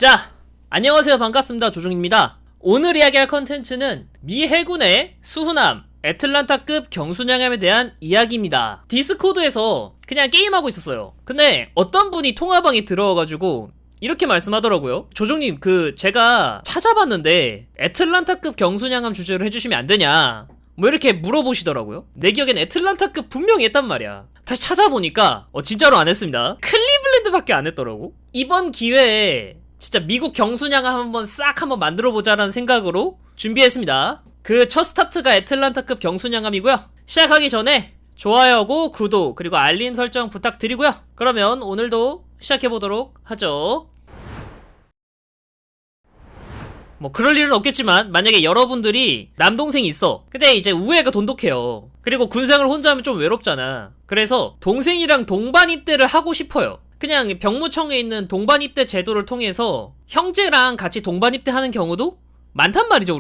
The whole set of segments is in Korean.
자, 안녕하세요. 반갑습니다. 조종입니다. 오늘 이야기할 컨텐츠는 미 해군의 수훈함 애틀란타급 경순양함에 대한 이야기입니다. 디스코드에서 그냥 게임하고 있었어요. 근데 어떤 분이 통화방에 들어와가지고 이렇게 말씀하더라고요. 조종님, 제가 찾아봤는데 애틀란타급 경순양함 주제로 해주시면 안 되냐, 뭐 이렇게 물어보시더라고요. 내 기억엔 애틀란타급 분명히 했단 말이야. 다시 찾아보니까 진짜로 안 했습니다. 클리블랜드밖에 안 했더라고. 이번 기회에 진짜 미국 경순양함 한번 만들어보자라는 생각으로 준비했습니다. 그 첫 스타트가 애틀란타급 경순양함이고요. 시작하기 전에 좋아요하고 구독 그리고 알림 설정 부탁드리고요. 그러면 오늘도 시작해보도록 하죠. 뭐 그럴 일은 없겠지만 만약에 여러분들이 남동생이 있어. 근데 이제 우애가 돈독해요. 그리고 군생활 혼자 하면 좀 외롭잖아. 그래서 동생이랑 동반 입대를 하고 싶어요. 그냥 병무청에 있는 동반 입대 제도를 통해서 형제랑 같이 동반 입대하는 경우도 많단 말이죠.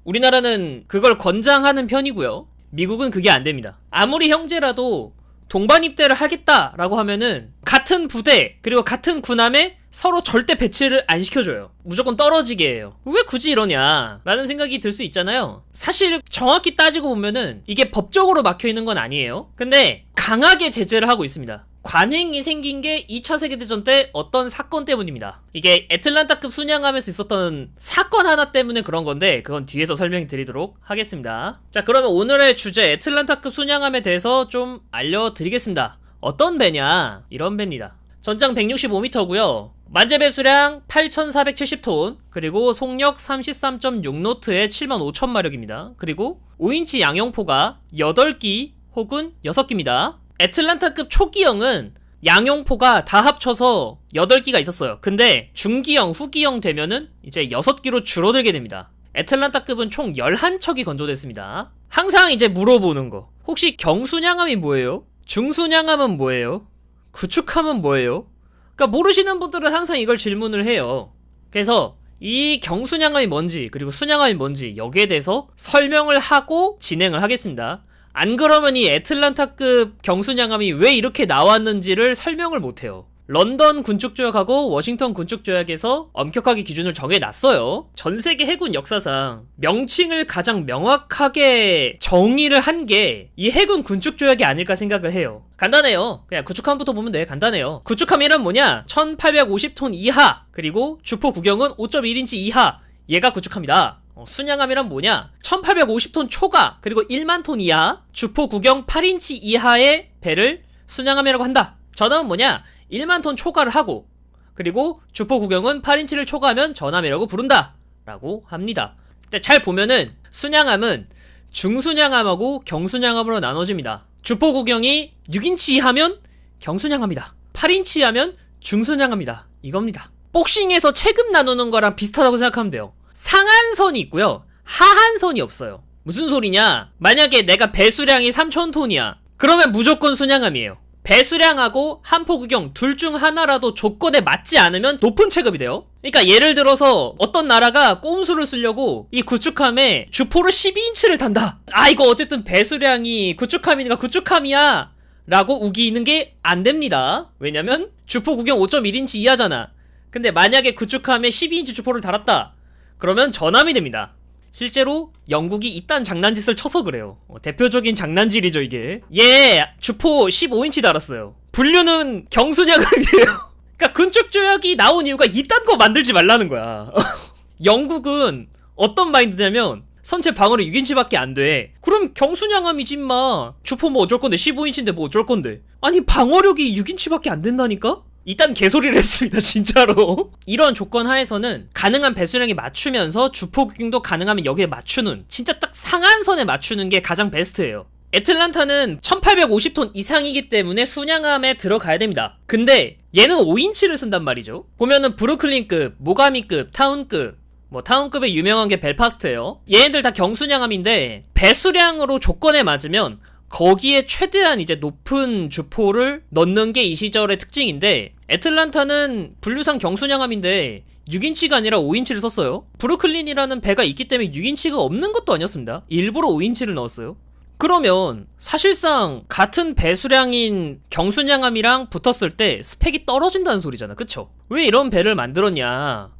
우리나라는 그걸 권장하는 편이고요. 미국은 그게 안 됩니다. 아무리 형제라도 동반 입대를 하겠다라고 하면은 같은 부대 그리고 같은 군함에 서로 절대 배치를 안 시켜줘요. 무조건 떨어지게 해요. 왜 굳이 이러냐 라는 생각이 들 수 있잖아요. 사실 정확히 따지고 보면은 이게 법적으로 막혀있는 건 아니에요. 근데 강하게 제재를 하고 있습니다. 관행이 생긴 게 2차 세계대전 때 어떤 사건 때문입니다. 이게 애틀란타급 순양함에서 있었던 사건 하나 때문에 그런 건데 그건 뒤에서 설명해 드리도록 하겠습니다. 자, 그러면 오늘의 주제 애틀란타급 순양함에 대해서 좀 알려드리겠습니다. 어떤 배냐? 이런 배입니다. 전장 165m고요 만재 배수량 8470톤 그리고 속력 33.6노트에 75,000마력입니다. 그리고 5인치 양용포가 8기 혹은 6기입니다. 애틀란타급 초기형은 양용포가 다 합쳐서 8기가 있었어요. 근데 중기형, 후기형 되면은 이제 6기로 줄어들게 됩니다. 애틀란타급은 총 11척이 건조됐습니다. 항상 이제 물어보는 거, 혹시 경순양함이 뭐예요? 중순양함은 뭐예요? 구축함은 뭐예요? 그러니까 모르시는 분들은 항상 이걸 질문을 해요. 그래서 이 경순양함이 뭔지 그리고 순양함이 뭔지 여기에 대해서 설명을 하고 진행을 하겠습니다. 안 그러면 이 애틀란타급 경순양함이 왜 이렇게 나왔는지를 설명을 못해요. 런던 군축조약하고 워싱턴 군축조약에서 엄격하게 기준을 정해놨어요. 전세계 해군 역사상 명칭을 가장 명확하게 정의를 한 게 이 해군 군축조약이 아닐까 생각을 해요. 간단해요. 그냥 구축함부터 보면 돼. 간단해요. 구축함이란 뭐냐? 1850톤 이하 그리고 주포 구경은 5.1인치 이하, 얘가 구축함이다. 순양함이란 뭐냐? 1850톤 초과 그리고 1만 톤 이하, 주포 구경 8인치 이하의 배를 순양함이라고 한다. 전함은 뭐냐? 1만 톤 초과를 하고 그리고 주포 구경은 8인치를 초과하면 전함이라고 부른다 라고 합니다. 근데 잘 보면은 순양함은 중순양함하고 경순양함으로 나눠집니다. 주포 구경이 6인치 이하면 경순양함이다, 8인치 이하면 중순양함이다, 이겁니다. 복싱에서 체급 나누는 거랑 비슷하다고 생각하면 돼요. 상한선이 있고요 하한선이 없어요. 무슨 소리냐? 만약에 내가 배수량이 3000톤이야 그러면 무조건 순양함이에요. 배수량하고 한포 구경 둘 중 하나라도 조건에 맞지 않으면 높은 체급이 돼요. 그러니까 예를 들어서 어떤 나라가 꼼수를 쓰려고 이 구축함에 주포를 12인치를 단다. 이거 어쨌든 배수량이 구축함이니까 구축함이야 라고 우기는 게 안 됩니다. 왜냐면 주포 구경 5.1인치 이하잖아. 근데 만약에 구축함에 12인치 주포를 달았다 그러면 전함이 됩니다. 실제로 영국이 이딴 장난짓을 쳐서 그래요. 대표적인 장난질이죠 이게. 주포 15인치 달았어요. 분류는 경순양함이에요. 그러니까 군축조약이 나온 이유가 이딴 거 만들지 말라는 거야. 영국은 어떤 마인드냐면 선체 방어력 6인치밖에 안 돼. 그럼 경순양함이지 임마. 주포 뭐 어쩔 건데, 15인치인데 뭐 어쩔 건데. 아니 방어력이 6인치밖에 안 된다니까? 이딴 개소리를 했습니다 진짜로. 이런 조건 하에서는 가능한 배수량에 맞추면서 주포 구경도 가능하면 여기에 맞추는, 진짜 딱 상한선에 맞추는 게 가장 베스트예요. 애틀란타는 1850톤 이상이기 때문에 순양함에 들어가야 됩니다. 근데 얘는 5인치를 쓴단 말이죠. 보면은 브루클린급, 모가미급, 타운급, 타운급에 유명한 게 벨파스트예요. 얘네들 다 경순양함인데 배수량으로 조건에 맞으면 거기에 최대한 이제 높은 주포를 넣는 게 이 시절의 특징인데, 애틀란타는 분류상 경순양함인데 6인치가 아니라 5인치를 썼어요. 브루클린이라는 배가 있기 때문에 6인치가 없는 것도 아니었습니다. 일부러 5인치를 넣었어요. 그러면 사실상 같은 배수량인 경순양함이랑 붙었을 때 스펙이 떨어진다는 소리잖아. 그쵸? 왜 이런 배를 만들었냐,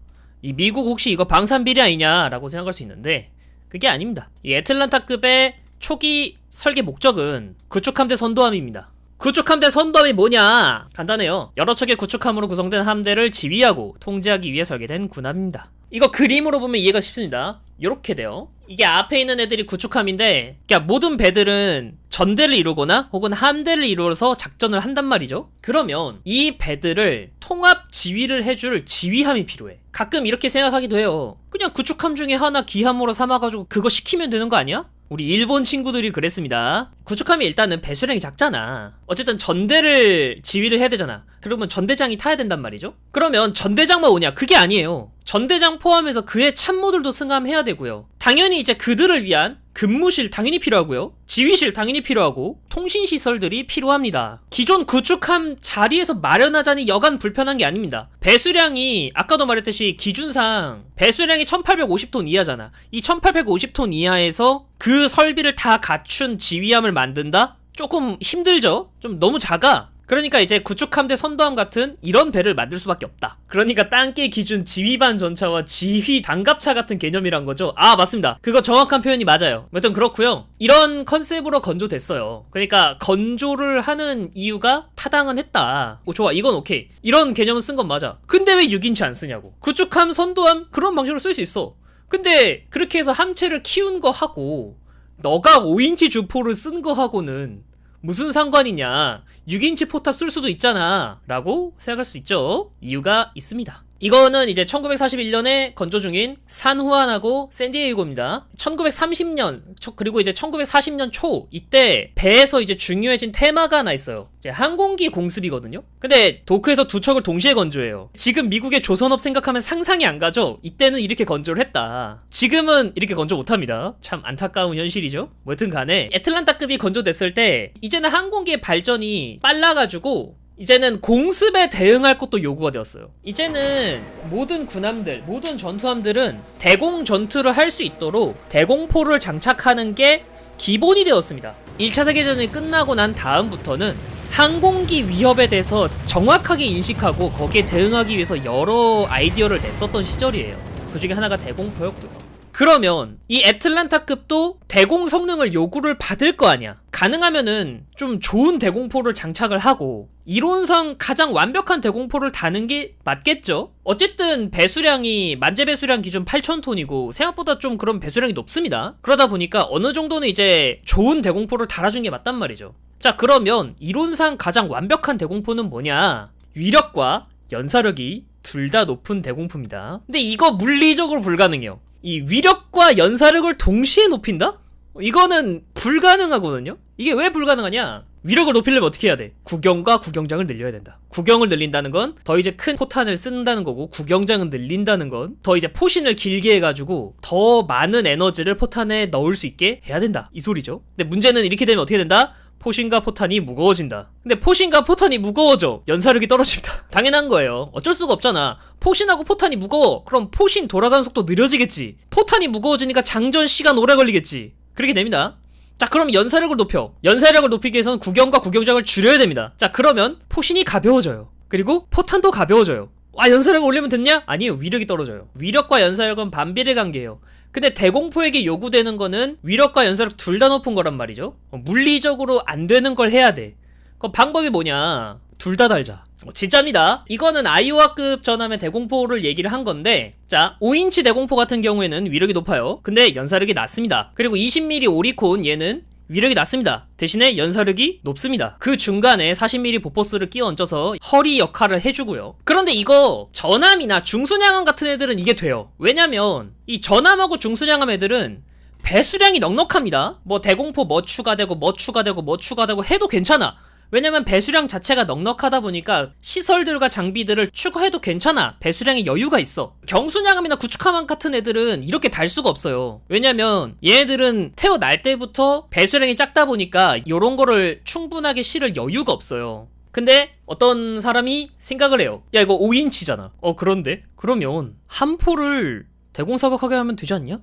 이 미국 혹시 이거 방산비리 아니냐 라고 생각할 수 있는데 그게 아닙니다. 이 애틀란타급의 초기 설계 목적은 구축함대 선도함입니다. 구축함대 선도함이 뭐냐? 간단해요. 여러 척의 구축함으로 구성된 함대를 지휘하고 통제하기 위해 설계된 군함입니다. 이거 그림으로 보면 이해가 쉽습니다. 요렇게 돼요. 이게 앞에 있는 애들이 구축함인데, 그러니까 모든 배들은 전대를 이루거나 혹은 함대를 이루어서 작전을 한단 말이죠. 그러면 이 배들을 통합 지휘를 해줄 지휘함이 필요해. 가끔 이렇게 생각하기도 해요. 그냥 구축함 중에 하나 기함으로 삼아가지고 그거 시키면 되는 거 아니야? 우리 일본 친구들이 그랬습니다. 구축함이 일단은 배수량이 작잖아. 어쨌든 전대를 지휘를 해야 되잖아. 그러면 전대장이 타야 된단 말이죠. 그러면 전대장만 오냐? 그게 아니에요. 전대장 포함해서 그의 참모들도 승함해야 되고요. 당연히 이제 그들을 위한 근무실 당연히 필요하고요. 지휘실 당연히 필요하고 통신시설들이 필요합니다. 기존 구축함 자리에서 마련하자니 여간 불편한 게 아닙니다. 배수량이 아까도 말했듯이 기준상 배수량이 1850톤 이하잖아. 이 1850톤 이하에서 그 설비를 다 갖춘 지휘함을 만든다? 조금 힘들죠? 좀 너무 작아. 그러니까 이제 구축함대 선도함 같은 이런 배를 만들 수밖에 없다. 그러니까 땅계 기준 지휘반 전차와 지휘 단갑차 같은 개념이란 거죠. 아, 맞습니다. 그거 정확한 표현이 맞아요. 여튼 그렇고요. 이런 컨셉으로 건조됐어요. 그러니까 건조를 하는 이유가 타당은 했다. 오, 좋아, 이건 오케이. 이런 개념은 쓴 건 맞아. 근데 왜 6인치 안 쓰냐고. 구축함 선도함 그런 방식으로 쓸 수 있어. 근데 그렇게 해서 함체를 키운 거 하고 너가 5인치 주포를 쓴 거 하고는 무슨 상관이냐, 6인치 포탑 쓸 수도 있잖아 라고 생각할 수 있죠. 이유가 있습니다. 이거는 이제 1941년에 건조 중인 산후안하고 샌디에이고입니다. 1930년 그리고 이제 1940년 초 이때 배에서 이제 중요해진 테마가 하나 있어요. 이제 항공기 공습이거든요. 근데 도크에서 두 척을 동시에 건조해요. 지금 미국의 조선업 생각하면 상상이 안 가죠. 이때는 이렇게 건조를 했다. 지금은 이렇게 건조 못합니다. 참 안타까운 현실이죠. 뭐 여튼 간에 애틀란타급이 건조됐을 때 이제는 항공기의 발전이 빨라가지고 이제는 공습에 대응할 것도 요구가 되었어요. 이제는 모든 군함들, 모든 전투함들은 대공 전투를 할 수 있도록 대공포를 장착하는 게 기본이 되었습니다. 1차 세계대전이 끝나고 난 다음부터는 항공기 위협에 대해서 정확하게 인식하고 거기에 대응하기 위해서 여러 아이디어를 냈었던 시절이에요. 그 중에 하나가 대공포였고요. 그러면 이 애틀란타급도 대공 성능을 요구를 받을 거 아니야. 가능하면은 좀 좋은 대공포를 장착을 하고 이론상 가장 완벽한 대공포를 다는 게 맞겠죠? 어쨌든 배수량이 만재 배수량 기준 8,000톤이고 생각보다 좀 그런 배수량이 높습니다. 그러다 보니까 어느 정도는 이제 좋은 대공포를 달아준 게 맞단 말이죠. 자, 그러면 이론상 가장 완벽한 대공포는 뭐냐? 위력과 연사력이 둘 다 높은 대공포입니다. 근데 이거 물리적으로 불가능해요. 이 위력과 연사력을 동시에 높인다? 이거는 불가능하거든요? 이게 왜 불가능하냐? 위력을 높이려면 어떻게 해야 돼? 구경과 구경장을 늘려야 된다. 구경을 늘린다는 건 더 이제 큰 포탄을 쓴다는 거고, 구경장을 늘린다는 건 더 이제 포신을 길게 해가지고 더 많은 에너지를 포탄에 넣을 수 있게 해야 된다, 이 소리죠. 근데 문제는 이렇게 되면 어떻게 된다? 포신과 포탄이 무거워진다. 근데 포신과 포탄이 무거워져. 연사력이 떨어집니다. 당연한 거예요. 어쩔 수가 없잖아. 포신하고 포탄이 무거워. 그럼 포신 돌아가는 속도 느려지겠지. 포탄이 무거워지니까 장전 시간 오래 걸리겠지. 그렇게 됩니다. 자, 그럼 연사력을 높여. 연사력을 높이기 위해서는 구경과 구경장을 줄여야 됩니다. 자, 그러면 포신이 가벼워져요. 그리고 포탄도 가벼워져요. 와, 연사력을 올리면 됐냐? 아니에요. 위력이 떨어져요. 위력과 연사력은 반비례 관계예요. 근데 대공포에게 요구되는 거는 위력과 연사력 둘 다 높은 거란 말이죠. 물리적으로 안 되는 걸 해야 돼. 그럼 방법이 뭐냐? 둘 다 달자. 진짜입니다. 이거는 아이오와급 전함의 대공포를 얘기를 한 건데, 자, 5인치 대공포 같은 경우에는 위력이 높아요. 근데 연사력이 낮습니다. 그리고 20mm 오리콘 얘는 위력이 낮습니다. 대신에 연사력이 높습니다. 그 중간에 40mm 보포스를 끼워 얹어서 허리 역할을 해주고요. 그런데 이거 전함이나 중순양함 같은 애들은 이게 돼요. 왜냐면 이 전함하고 중순양함 애들은 배수량이 넉넉합니다. 뭐 대공포 뭐 추가되고 뭐 추가되고 뭐 추가되고 해도 괜찮아. 왜냐면 배수량 자체가 넉넉하다 보니까 시설들과 장비들을 추가해도 괜찮아. 배수량에 여유가 있어. 경순양함이나 구축함 같은 애들은 이렇게 달 수가 없어요. 왜냐면 얘네들은 태어날 때부터 배수량이 작다 보니까 요런 거를 충분하게 실을 여유가 없어요. 근데 어떤 사람이 생각을 해요. 야, 이거 5인치잖아. 그런데? 그러면 한 포를 대공사격하게 하면 되지 않냐?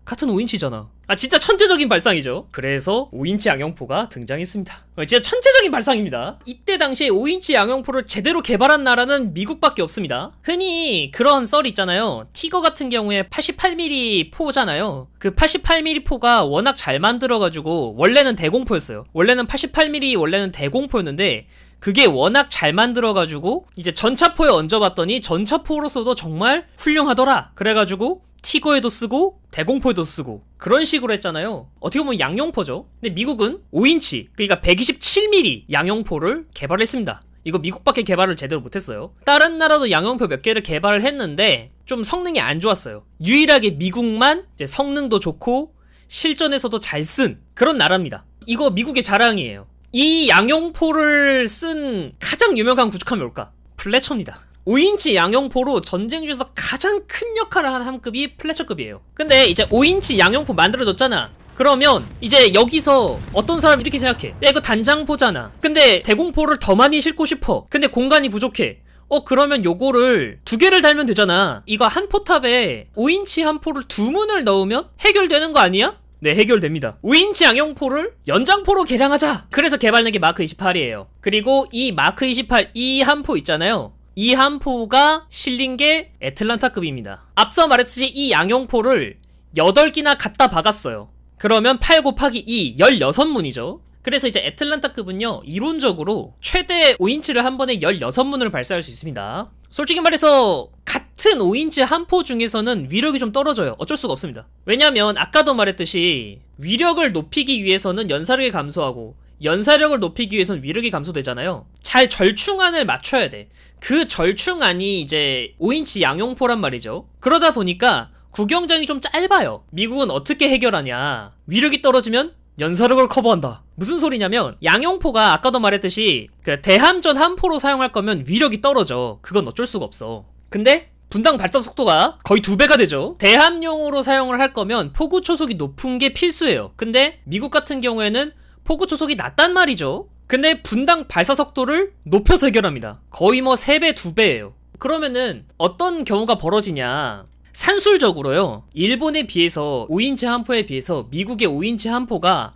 같은 5인치잖아. 아, 진짜 천재적인 발상이죠. 그래서 5인치 양형포가 등장했습니다. 진짜 천재적인 발상입니다. 이때 당시에 5인치 양형포를 제대로 개발한 나라는 미국밖에 없습니다. 흔히 그런 썰이 있잖아요. 티거 같은 경우에 88mm 포잖아요. 그 88mm 포가 워낙 잘 만들어가지고 원래는 대공포였어요. 원래는 88mm 원래는 대공포였는데 그게 워낙 잘 만들어가지고 이제 전차포에 얹어봤더니 전차포로서도 정말 훌륭하더라. 그래가지고 티거에도 쓰고 대공포에도 쓰고 그런 식으로 했잖아요. 어떻게 보면 양용포죠. 근데 미국은 5인치 그러니까 127mm 양용포를 개발했습니다. 이거 미국밖에 개발을 제대로 못했어요. 다른 나라도 양용포 몇 개를 개발을 했는데 좀 성능이 안 좋았어요. 유일하게 미국만 이제 성능도 좋고 실전에서도 잘 쓴 그런 나라입니다. 이거 미국의 자랑이에요. 이 양용포를 쓴 가장 유명한 구축함이 뭘까? 플래처입니다. 5인치 양용포로 전쟁 중에서 가장 큰 역할을 하는 함급이 플래처급이에요. 근데 이제 5인치 양용포 만들어졌잖아. 그러면 이제 여기서 어떤 사람이 이렇게 생각해. 야, 이거 단장포잖아. 근데 대공포를 더 많이 싣고 싶어. 근데 공간이 부족해. 그러면 요거를 2개를 달면 되잖아. 이거 한 포탑에 5인치 한 포를 2문을 넣으면 해결되는 거 아니야? 네, 해결됩니다. 5인치 양용포를 연장포로 개량하자. 그래서 개발된 게 마크 28이에요. 그리고 이 마크 28 이 한 포 있잖아요. 이 한 포가 실린 게 애틀란타급입니다. 앞서 말했듯이 이 양용포를 8기나 갖다 박았어요. 그러면 8 곱하기 2, 16문이죠. 그래서 이제 애틀란타급은요, 이론적으로 최대 5인치를 한 번에 16문을 발사할 수 있습니다. 솔직히 말해서 같은 5인치 한 포 중에서는 위력이 좀 떨어져요. 어쩔 수가 없습니다. 왜냐면 아까도 말했듯이 위력을 높이기 위해서는 연사력이 감소하고 연사력을 높이기 위해서는 위력이 감소되잖아요. 잘 절충안을 맞춰야 돼. 그 절충안이 이제 5인치 양용포란 말이죠. 그러다 보니까 구경장이 좀 짧아요. 미국은 어떻게 해결하냐. 위력이 떨어지면 연사력을 커버한다. 무슨 소리냐면 양용포가 아까도 말했듯이 그 대함전 한 포로 사용할 거면 위력이 떨어져. 그건 어쩔 수가 없어. 근데 분당 발사 속도가 거의 2배가 되죠. 대함용으로 사용을 할 거면 포구 초속이 높은 게 필수예요. 근데 미국 같은 경우에는 포구 초속이 낮단 말이죠. 근데 분당 발사 속도를 높여서 해결합니다. 거의 뭐 3배, 2배예요. 그러면은 어떤 경우가 벌어지냐. 산술적으로요. 일본에 비해서 5인치 한 포에 비해서 미국의 5인치 한 포가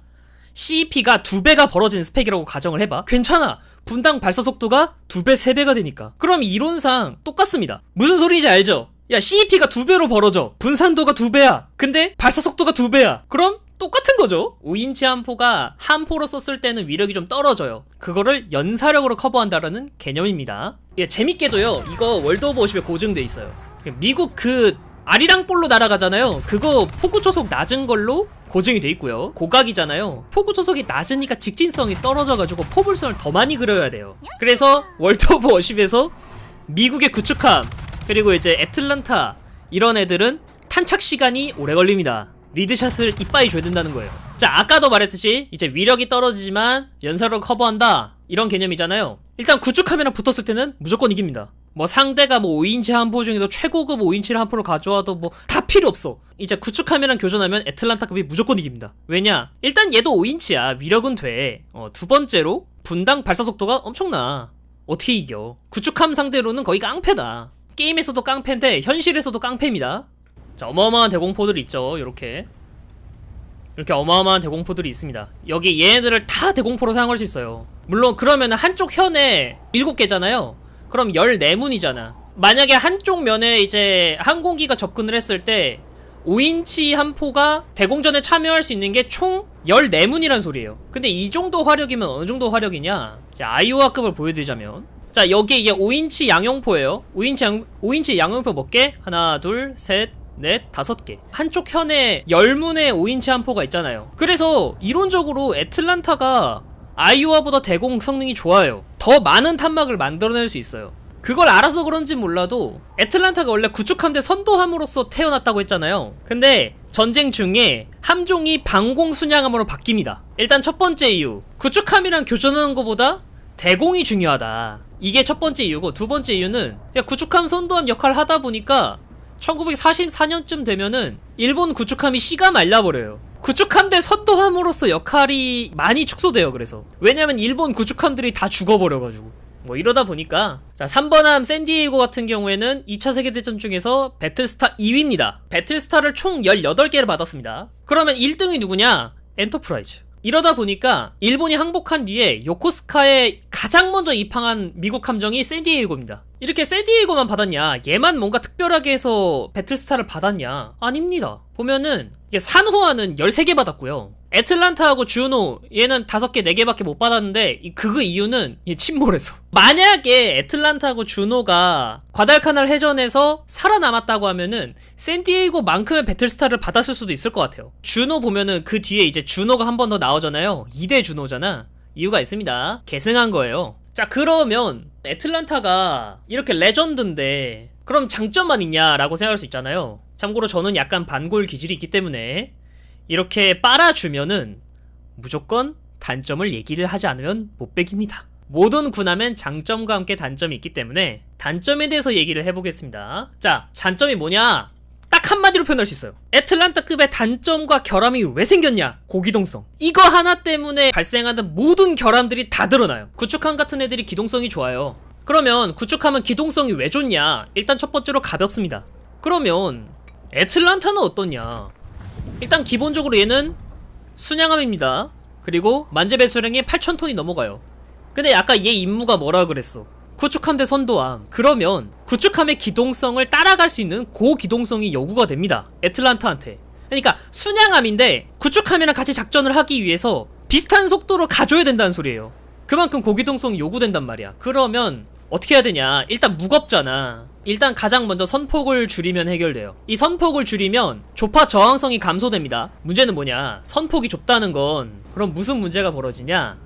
CEP가 2배가 벌어지는 스펙이라고 가정을 해봐. 괜찮아. 분당 발사 속도가 2배, 3배가 되니까. 그럼 이론상 똑같습니다. 무슨 소리인지 알죠? 야, CEP가 2배로 벌어져. 분산도가 2배야. 근데 발사 속도가 2배야. 그럼 똑같은 거죠. 5인치 한 포가 한 포로 썼을 때는 위력이 좀 떨어져요. 그거를 연사력으로 커버한다라는 개념입니다. 예, 재밌게도요. 이거 월드 오브 워십에 고증돼 있어요. 미국 그 아리랑볼로 날아가잖아요. 그거 포구 초속 낮은 걸로 고증이 돼 있고요. 고각이잖아요. 포구 초속이 낮으니까 직진성이 떨어져가지고 포물선을 더 많이 그려야 돼요. 그래서 월드 오브 워십에서 미국의 구축함 그리고 이제 애틀란타 이런 애들은 탄착 시간이 오래 걸립니다. 리드샷을 이빠이 줘야 된다는 거예요. 자, 아까도 말했듯이 이제 위력이 떨어지지만 연사력을 커버한다 이런 개념이잖아요. 일단 구축함이랑 붙었을 때는 무조건 이깁니다. 뭐 상대가 뭐 5인치 한 포 중에도 최고급 5인치를 한 포를 가져와도 뭐 다 필요 없어. 이제 구축함이랑 교전하면 애틀란타급이 무조건 이깁니다. 왜냐? 일단 얘도 5인치야. 위력은 돼. 두 번째로 분당 발사 속도가 엄청나. 어떻게 이겨? 구축함 상대로는 거의 깡패다. 게임에서도 깡패인데 현실에서도 깡패입니다. 자, 어마어마한 대공포들이 있죠. 이렇게 어마어마한 대공포들이 있습니다. 여기 얘네들을 다 대공포로 사용할 수 있어요. 물론 그러면 한쪽 현에 7개잖아요. 그럼 14문이잖아. 만약에 한쪽 면에 이제 항공기가 접근을 했을 때 5인치 한 포가 대공전에 참여할 수 있는 게 총 14문이란 소리예요. 근데 이 정도 화력이면 어느 정도 화력이냐? 자, 아이오아급을 보여드리자면, 자, 여기 이게 5인치 양용포예요. 5인치 양용포 몇 개? 하나, 둘, 셋, 넷, 5개. 한쪽 현에 10문의 5인치 한 포가 있잖아요. 그래서 이론적으로 애틀란타가 아이오아보다 대공 성능이 좋아요. 더 많은 탄막을 만들어낼 수 있어요. 그걸 알아서 그런지 몰라도 애틀란타가 원래 구축함대 선도함으로써 태어났다고 했잖아요. 근데 전쟁 중에 함종이 방공 순양함으로 바뀝니다. 일단 첫 번째 이유, 구축함이랑 교전하는 것보다 대공이 중요하다. 이게 첫 번째 이유고, 두 번째 이유는 구축함 선도함 역할을 하다 보니까 1944년쯤 되면은 일본 구축함이 씨가 말라버려요. 구축함대 선도함으로서 역할이 많이 축소돼요. 그래서 왜냐면 일본 구축함들이 다 죽어버려가지고 뭐 이러다 보니까 자 3번함 샌디에이고 같은 경우에는 2차 세계대전 중에서 배틀스타 2위입니다. 배틀스타를 총 18개를 받았습니다. 그러면 1등이 누구냐? 엔터프라이즈. 이러다 보니까 일본이 항복한 뒤에 요코스카에 가장 먼저 입항한 미국 함정이 샌디에이고입니다. 이렇게 샌디에이고만 받았냐? 얘만 뭔가 특별하게 해서 배틀스타를 받았냐? 아닙니다. 보면은 이게 산후아는 13개 받았고요. 애틀란타하고 주노 얘는 5개, 4개밖에 못 받았는데 그 이유는 침몰해서. 만약에 애틀란타하고 주노가 과달카날 해전에서 살아남았다고 하면은 샌디에이고만큼의 배틀스타를 받았을 수도 있을 것 같아요. 주노 보면은 그 뒤에 이제 주노가 한 번 더 나오잖아요. 2대 주노잖아. 이유가 있습니다. 계승한 거예요. 자 그러면 애틀란타가 이렇게 레전드인데 그럼 장점만 있냐라고 생각할 수 있잖아요. 참고로 저는 약간 반골 기질이 있기 때문에 이렇게 빨아주면은 무조건 단점을 얘기를 하지 않으면 못 베깁니다. 모든 군함엔 장점과 함께 단점이 있기 때문에 단점에 대해서 얘기를 해보겠습니다. 자, 단점이 뭐냐? 딱 한마디로 표현할 수 있어요. 애틀란타급의 단점과 결함이 왜 생겼냐? 고기동성. 이거 하나 때문에 발생하는 모든 결함들이 다 드러나요. 구축함 같은 애들이 기동성이 좋아요. 그러면 구축함은 기동성이 왜 좋냐? 일단 첫 번째로 가볍습니다. 그러면 애틀란타는 어떠냐? 일단 기본적으로 얘는 순양함입니다. 그리고 만재배수량이 8,000톤이 넘어가요. 근데 아까 얘 임무가 뭐라 그랬어? 구축함 대 선도함. 그러면 구축함의 기동성을 따라갈 수 있는 고기동성이 요구가 됩니다. 애틀란타한테. 그러니까 순양함인데 구축함이랑 같이 작전을 하기 위해서 비슷한 속도로 가줘야 된다는 소리예요. 그만큼 고기동성이 요구된단 말이야. 그러면 어떻게 해야 되냐? 일단 무겁잖아. 일단 가장 먼저 선폭을 줄이면 해결돼요. 이 선폭을 줄이면 조파 저항성이 감소됩니다. 문제는 뭐냐? 선폭이 좁다는 건 그럼 무슨 문제가 벌어지냐?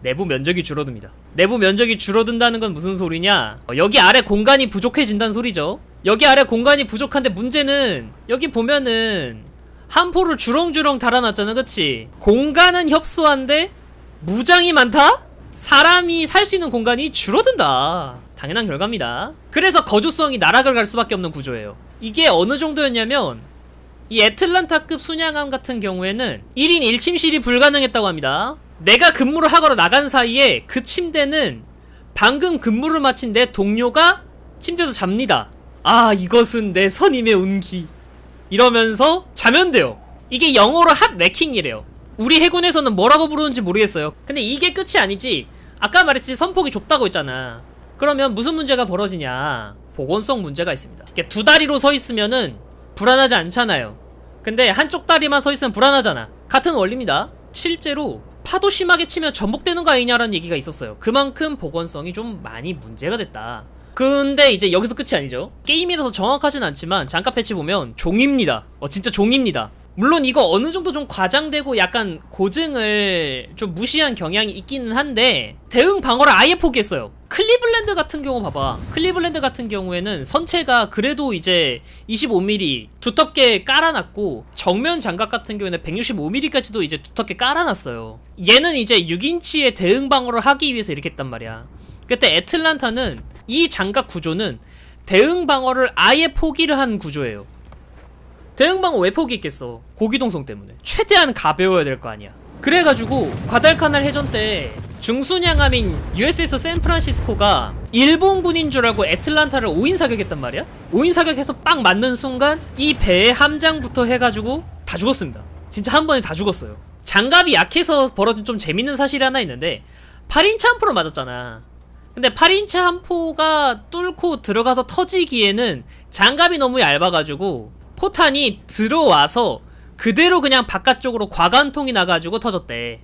내부 면적이 줄어듭니다. 내부 면적이 줄어든다는 건 무슨 소리냐? 여기 아래 공간이 부족해진다는 소리죠. 여기 아래 공간이 부족한데 문제는 여기 보면은 함포를 주렁주렁 달아놨잖아, 그치? 공간은 협소한데 무장이 많다? 사람이 살 수 있는 공간이 줄어든다. 당연한 결과입니다. 그래서 거주성이 나락을 갈 수밖에 없는 구조예요. 이게 어느 정도였냐면 이 애틀란타급 순양함 같은 경우에는 1인 1침실이 불가능했다고 합니다. 내가 근무를 하거나 나간 사이에 그 침대는 방금 근무를 마친 내 동료가 침대에서 잡니다. 아, 이것은 내 선임의 운기. 이러면서 자면 돼요. 이게 영어로 핫 레킹이래요. 우리 해군에서는 뭐라고 부르는지 모르겠어요. 근데 이게 끝이 아니지. 아까 말했지 선폭이 좁다고 했잖아. 그러면 무슨 문제가 벌어지냐? 보건성 문제가 있습니다. 이렇게 두 다리로 서 있으면은 불안하지 않잖아요. 근데 한쪽 다리만 서 있으면 불안하잖아. 같은 원리입니다. 실제로 파도 심하게 치면 전복되는 거 아니냐라는 얘기가 있었어요. 그만큼 보건성이 좀 많이 문제가 됐다. 근데 이제 여기서 끝이 아니죠. 게임이라서 정확하진 않지만 잠깐 패치 보면 종입니다. 진짜 종입니다. 물론 이거 어느 정도 좀 과장되고 약간 고증을 좀 무시한 경향이 있기는 한데 대응 방어를 아예 포기했어요. 클리블랜드 같은 경우 봐봐. 클리블랜드 같은 경우에는 선체가 그래도 이제 25mm 두텁게 깔아놨고 정면 장갑 같은 경우에는 165mm까지도 이제 두텁게 깔아놨어요. 얘는 이제 6인치의 대응 방어를 하기 위해서 이렇게 했단 말이야. 그때 애틀란타는 이 장갑 구조는 대응 방어를 아예 포기를 한 구조예요. 대응방어 왜 포기했겠어? 고기동성 때문에. 최대한 가벼워야 될 거 아니야. 그래가지고 과달카날 해전 때 중순양함인 USS 샌프란시스코가 일본군인 줄 알고 애틀란타를 5인 사격했단 말이야? 5인 사격해서 빵 맞는 순간 이 배의 함장부터 해가지고 다 죽었습니다. 진짜 한 번에 다 죽었어요. 장갑이 약해서 벌어진 좀 재밌는 사실이 하나 있는데 8인치 함포로 맞았잖아. 근데 8인치 함포가 뚫고 들어가서 터지기에는 장갑이 너무 얇아가지고 포탄이 들어와서 그대로 그냥 바깥쪽으로 과관통이 나가지고 터졌대.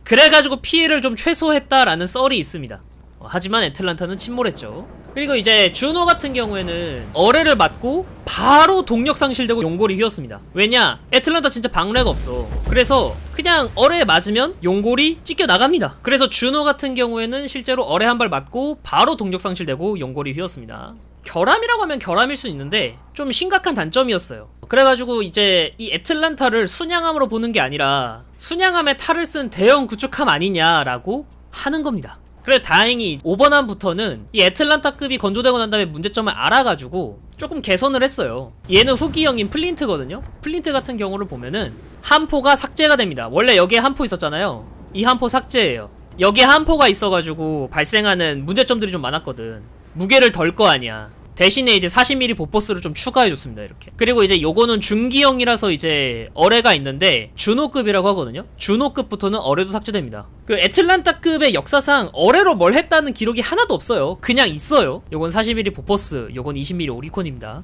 그래가지고 피해를 좀 최소했다라는 썰이 있습니다. 하지만 애틀란타는 침몰했죠. 그리고 이제 주노 같은 경우에는 어뢰를 맞고 바로 동력 상실되고 용골이 휘었습니다. 왜냐? 애틀란타 진짜 방래가 없어. 그래서 그냥 어뢰에 맞으면 용골이 찢겨 나갑니다. 그래서 주노 같은 경우에는 실제로 어뢰 한 발 맞고 바로 동력 상실되고 용골이 휘었습니다. 결함이라고 하면 결함일 수 있는데 좀 심각한 단점이었어요. 그래가지고 이제 이 애틀란타를 순양함으로 보는 게 아니라 순양함에 탈을 쓴 대형 구축함 아니냐라고 하는 겁니다. 그래 다행히 5번함부터는 이 애틀란타급이 건조되고 난 다음에 문제점을 알아가지고 조금 개선을 했어요. 얘는 후기형인 플린트거든요. 플린트 같은 경우를 보면은 함포가 삭제가 됩니다. 원래 여기에 함포 있었잖아요. 이 함포 삭제예요. 여기에 한포가 있어가지고 발생하는 문제점들이 좀 많았거든. 무게를 덜 거 아니야. 대신에 이제 40mm 보포스를 좀 추가해줬습니다. 이렇게. 그리고 이제 요거는 중기형이라서 이제 어뢰가 있는데 준호급이라고 하거든요. 준호급부터는 어뢰도 삭제됩니다. 그 애틀란타급의 역사상 어뢰로 뭘 했다는 기록이 하나도 없어요. 그냥 있어요. 요건 40mm 보포스, 요건 20mm 오리콘입니다.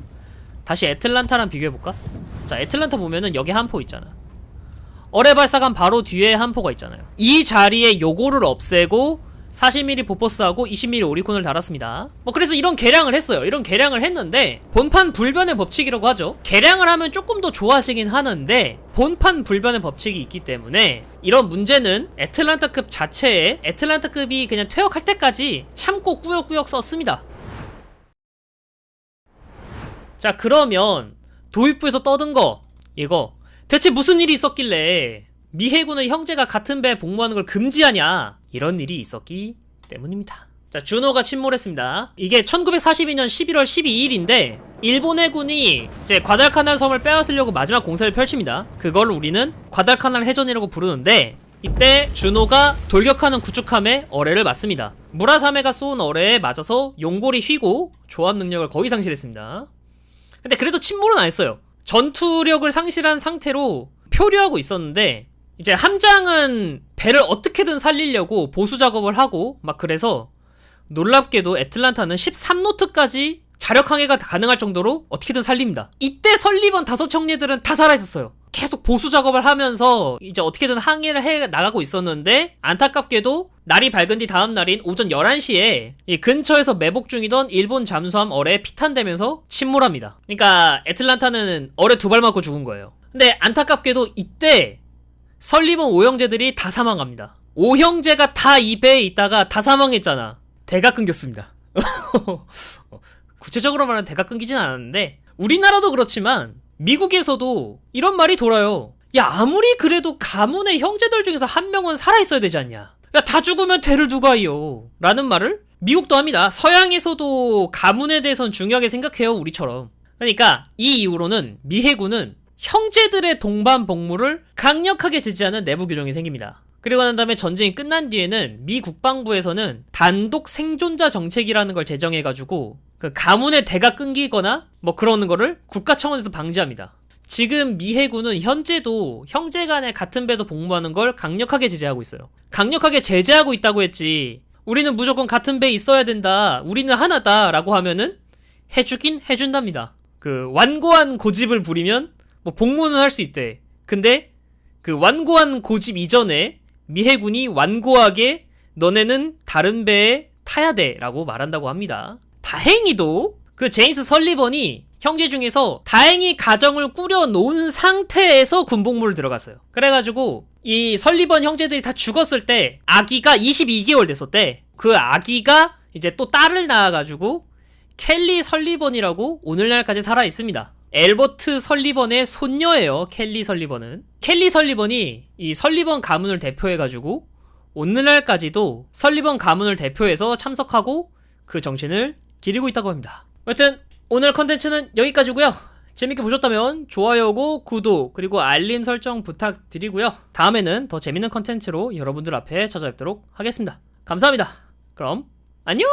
다시 애틀란타랑 비교해볼까? 자, 애틀란타 보면은 여기 한포 있잖아. 어뢰 발사관 바로 뒤에 한포가 있잖아요. 이 자리에 요거를 없애고 40mm 보포스하고 20mm 오리콘을 달았습니다. 뭐 그래서 이런 개량을 했어요. 이런 개량을 했는데 본판 불변의 법칙이라고 하죠. 개량을 하면 조금 더 좋아지긴 하는데 본판 불변의 법칙이 있기 때문에 이런 문제는 애틀란타급 자체에 애틀란타급이 그냥 퇴역할 때까지 참고 꾸역꾸역 썼습니다. 자, 그러면 도입부에서 떠든 거 이거 대체 무슨 일이 있었길래 미 해군의 형제가 같은 배에 복무하는 걸 금지하냐, 이런 일이 있었기 때문입니다. 자, 준호가 침몰했습니다. 이게 1942년 11월 12일인데 일본 해군이 이제 과달카날 섬을 빼앗으려고 마지막 공세를 펼칩니다. 그걸 우리는 과달카날 해전이라고 부르는데 이때 준호가 돌격하는 구축함에 어뢰를 맞습니다. 무라사메가 쏜 어뢰에 맞아서 용골이 휘고 조합 능력을 거의 상실했습니다. 근데 그래도 침몰은 안 했어요. 전투력을 상실한 상태로 표류하고 있었는데 이제 함장은 배를 어떻게든 살리려고 보수 작업을 하고 막 그래서 놀랍게도 애틀란타는 13노트까지 자력 항해가 가능할 정도로 어떻게든 살립니다. 이때 설리번 5형제들은 다 살아있었어요. 계속 보수 작업을 하면서 이제 어떻게든 항해를 해 나가고 있었는데 안타깝게도 날이 밝은 뒤 다음 날인 오전 11시에 이 근처에서 매복 중이던 일본 잠수함 어뢰에 피탄되면서 침몰합니다. 그러니까 애틀란타는 어뢰 2발 맞고 죽은 거예요. 근데 안타깝게도 이때 설리번 5형제들이 다 사망합니다. 5형제가 다 이 배에 있다가 다 사망했잖아. 대가 끊겼습니다. 구체적으로 말하면 대가 끊기진 않았는데 우리나라도 그렇지만 미국에서도 이런 말이 돌아요. 야, 아무리 그래도 가문의 형제들 중에서 한 명은 살아있어야 되지 않냐. 야, 다 죽으면 대를 누가 이어 라는 말을 미국도 합니다. 서양에서도 가문에 대해서는 중요하게 생각해요. 우리처럼. 그러니까 이 이후로는 미 해군은 형제들의 동반 복무를 강력하게 제지하는 내부 규정이 생깁니다. 그리고 난 다음에 전쟁이 끝난 뒤에는 미 국방부에서는 단독 생존자 정책이라는 걸 제정해가지고 그 가문의 대가 끊기거나 뭐 그러는 거를 국가 차원에서 방지합니다. 지금 미 해군은 현재도 형제 간에 같은 배에서 복무하는 걸 강력하게 제재하고 있어요. 강력하게 제재하고 있다고 했지 우리는 무조건 같은 배에 있어야 된다, 우리는 하나다 라고 하면은 해주긴 해준답니다. 그 완고한 고집을 부리면 뭐 복무는 할 수 있대. 근데 그 완고한 고집 이전에 미 해군이 완고하게 너네는 다른 배에 타야 돼 라고 말한다고 합니다. 다행히도 그 제임스 설리번이 형제 중에서 다행히 가정을 꾸려놓은 상태에서 군복무를 들어갔어요. 그래가지고 이 설리번 형제들이 다 죽었을 때 아기가 22개월 됐었대. 그 아기가 이제 또 딸을 낳아가지고 켈리 설리번이라고 오늘날까지 살아있습니다. 엘버트 설리번의 손녀예요. 켈리 설리번은. 켈리 설리번이 이 설리번 가문을 대표해가지고 오늘날까지도 설리번 가문을 대표해서 참석하고 그 정신을 기리고 있다고 합니다. 여튼 오늘 컨텐츠는 여기까지고요. 재밌게 보셨다면 좋아요고 구독 그리고 알림 설정 부탁드리고요. 다음에는 더 재밌는 컨텐츠로 여러분들 앞에 찾아뵙도록 하겠습니다. 감사합니다. 그럼 안녕.